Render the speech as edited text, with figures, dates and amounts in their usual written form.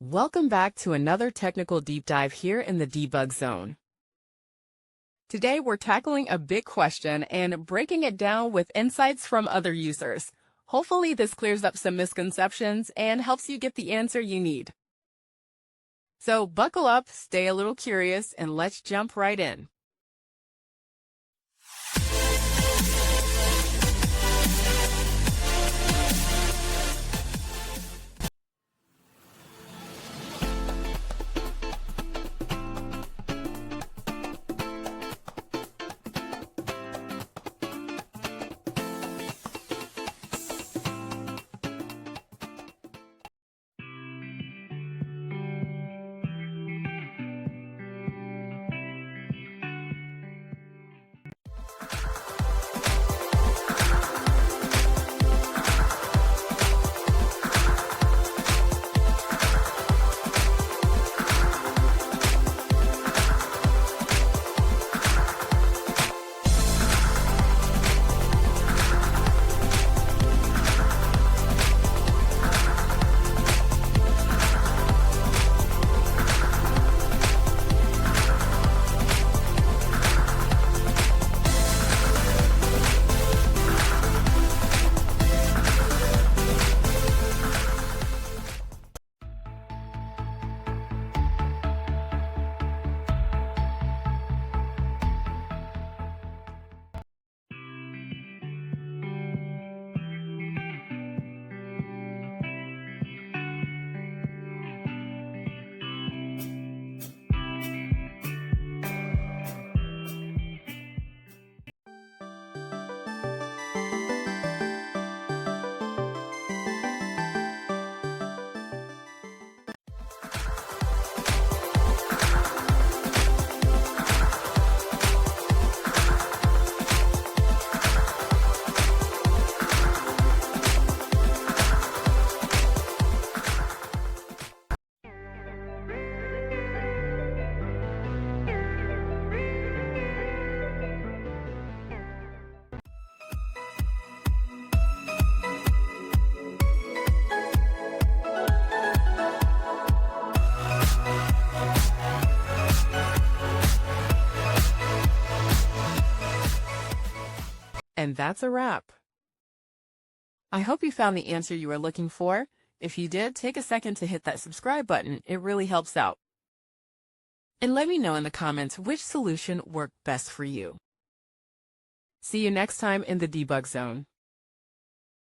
Welcome back to another technical deep dive here in the debug zone. Today we're tackling a big question and breaking it down with insights from other users. Hopefully this clears up some misconceptions and helps you get the answer you need. So buckle up, stay a little curious, and let's jump right in. And that's a wrap. I hope you found the answer you were looking for. If you did, take a second to hit that subscribe button. It really helps out. And let me know in the comments which solution worked best for you. See you next time in the debug zone.